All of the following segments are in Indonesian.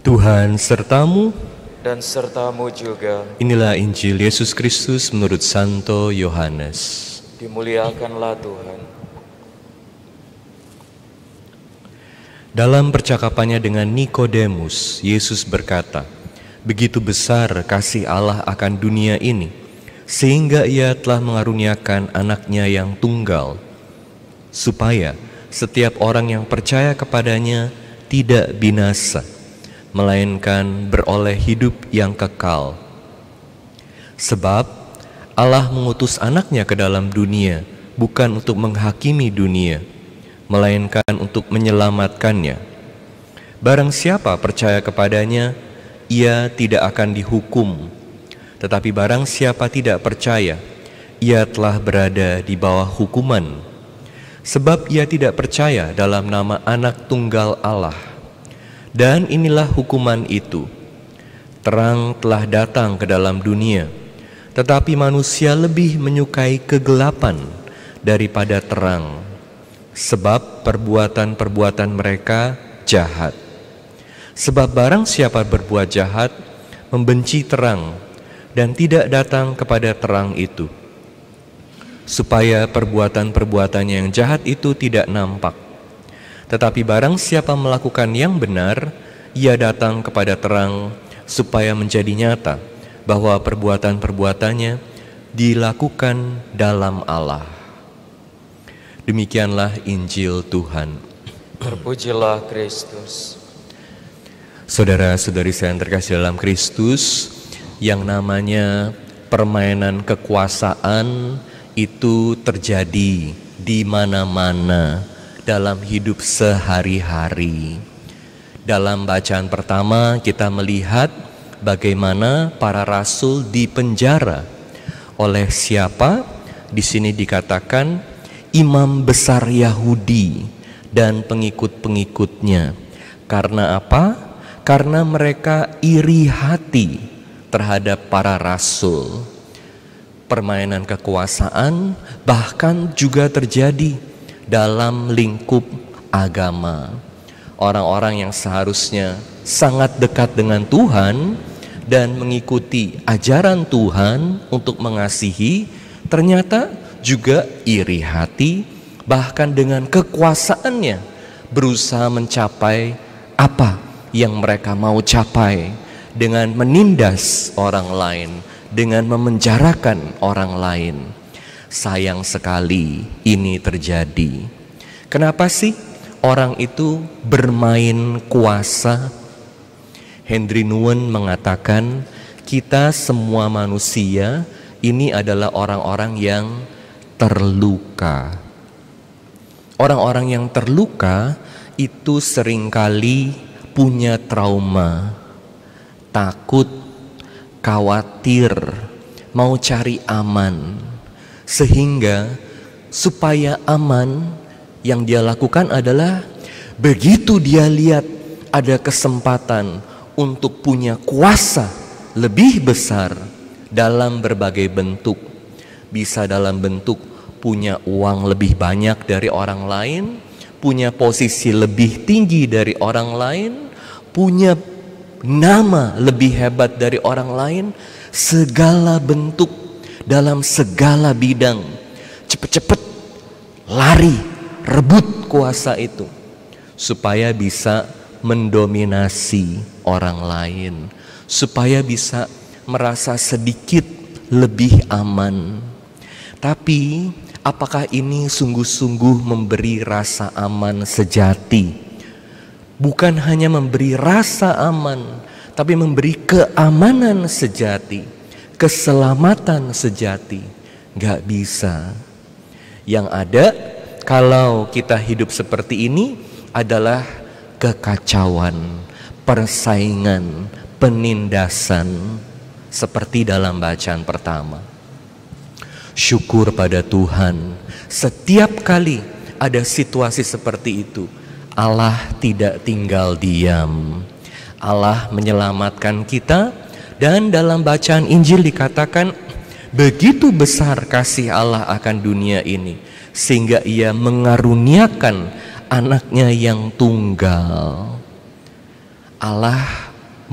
Tuhan sertamu, dan sertamu juga. inilah Injil Yesus Kristus menurut Santo Yohanes. Dimuliakanlah Tuhan. Dalam percakapannya dengan Nikodemus, Yesus berkata, "Begitu besar kasih Allah akan dunia ini, sehingga Ia telah mengaruniakan anaknya yang tunggal, supaya setiap orang yang percaya kepadanya tidak binasa, melainkan beroleh hidup yang kekal. Sebab Allah mengutus anaknya ke dalam dunia, bukan untuk menghakimi dunia, melainkan untuk menyelamatkannya. Barang siapa percaya kepadanya, ia tidak akan dihukum. Tetapi barang siapa tidak percaya, ia telah berada di bawah hukuman. Sebab ia tidak percaya dalam nama Anak Tunggal Allah. Dan inilah hukuman itu: terang telah datang ke dalam dunia, tetapi manusia lebih menyukai kegelapan daripada terang, sebab perbuatan-perbuatan mereka jahat. Sebab barang siapa berbuat jahat, membenci terang, dan tidak datang kepada terang itu, supaya perbuatan-perbuatannya yang jahat itu tidak nampak. Tetapi barang siapa melakukan yang benar, ia datang kepada terang, supaya menjadi nyata bahwa perbuatan-perbuatannya dilakukan dalam Allah." Demikianlah Injil Tuhan. Terpujilah Kristus. Saudara-saudari saya yang terkasih dalam Kristus, yang namanya permainan kekuasaan itu terjadi di mana-mana dalam hidup sehari-hari. Dalam bacaan pertama kita melihat bagaimana para rasul dipenjara oleh siapa? Di sini dikatakan imam besar Yahudi dan pengikut-pengikutnya. Karena apa? Karena mereka iri hati terhadap para rasul. Permainan kekuasaan bahkan juga terjadi dalam lingkup agama. Orang-orang yang seharusnya sangat dekat dengan Tuhan dan mengikuti ajaran Tuhan untuk mengasihi, ternyata juga iri hati, bahkan dengan kekuasaannya berusaha mencapai apa yang mereka mau capai dengan menindas orang lain, dengan memenjarakan orang lain. Sayang sekali ini terjadi. Kenapa sih orang itu bermain kuasa? Henry Nouwen mengatakan, kita semua manusia ini adalah orang-orang yang terluka. Orang-orang yang terluka itu seringkali punya trauma, takut, khawatir, mau cari aman. Sehingga supaya aman, yang dia lakukan adalah begitu dia lihat ada kesempatan untuk punya kuasa lebih besar dalam berbagai bentuk. Bisa dalam bentuk punya uang lebih banyak dari orang lain, punya posisi lebih tinggi dari orang lain, punya nama lebih hebat dari orang lain, segala bentuk, dalam segala bidang. Cepet-cepet lari, rebut kuasa itu, supaya bisa mendominasi orang lain, supaya bisa merasa sedikit lebih aman. Tapi apakah ini sungguh-sungguh memberi rasa aman sejati? Bukan hanya memberi rasa aman, tapi memberi keamanan sejati, keselamatan sejati. Gak bisa. Yang ada kalau kita hidup seperti ini adalah kekacauan, persaingan, penindasan, seperti dalam bacaan pertama. Syukur pada Tuhan, setiap kali ada situasi seperti itu, Allah tidak tinggal diam. Allah menyelamatkan kita, dan dalam bacaan Injil dikatakan, begitu besar kasih Allah akan dunia ini, sehingga Ia mengaruniakan anaknya yang tunggal. Allah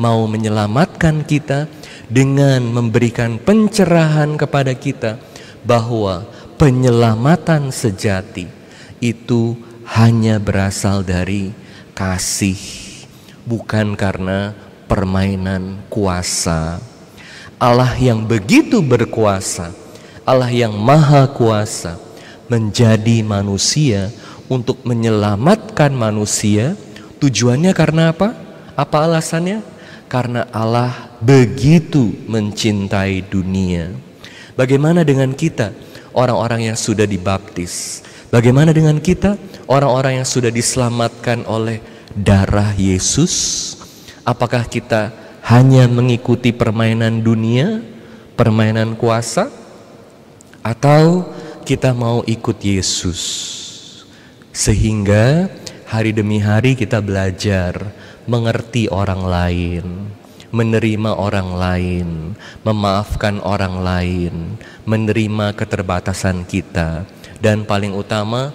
mau menyelamatkan kita dengan memberikan pencerahan kepada kita bahwa penyelamatan sejati itu hanya berasal dari kasih, bukan karena permainan kuasa. Allah yang begitu berkuasa, Allah yang maha kuasa, menjadi manusia untuk menyelamatkan manusia. Tujuannya karena apa? Apa alasannya? Karena Allah begitu mencintai dunia. Bagaimana dengan kita, orang-orang yang sudah dibaptis? Bagaimana dengan kita, orang-orang yang sudah diselamatkan oleh darah Yesus? Apakah kita hanya mengikuti permainan dunia, permainan kuasa? Atau kita mau ikut Yesus? Sehingga hari demi hari kita belajar mengerti orang lain, menerima orang lain, memaafkan orang lain, menerima keterbatasan kita, dan paling utama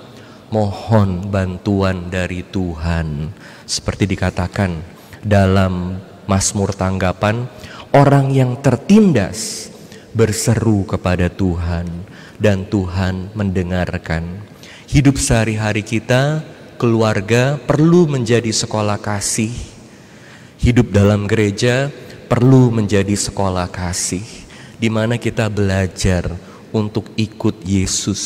mohon bantuan dari Tuhan. Seperti dikatakan dalam Mazmur tanggapan, orang yang tertindas berseru kepada Tuhan dan Tuhan mendengarkan. Hidup sehari-hari kita, keluarga perlu menjadi sekolah kasih. Hidup dalam gereja perlu menjadi sekolah kasih, di mana kita belajar untuk ikut Yesus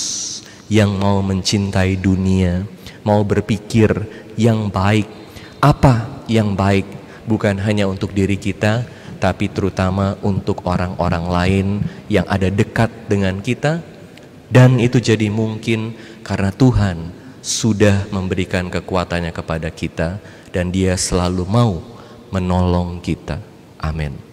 yang mau mencintai dunia, mau berpikir yang baik. Apa yang baik? Bukan hanya untuk diri kita, tapi terutama untuk orang-orang lain yang ada dekat dengan kita. Dan itu jadi mungkin karena Tuhan sudah memberikan kekuatannya kepada kita, dan Dia selalu mau menolong kita. Amin.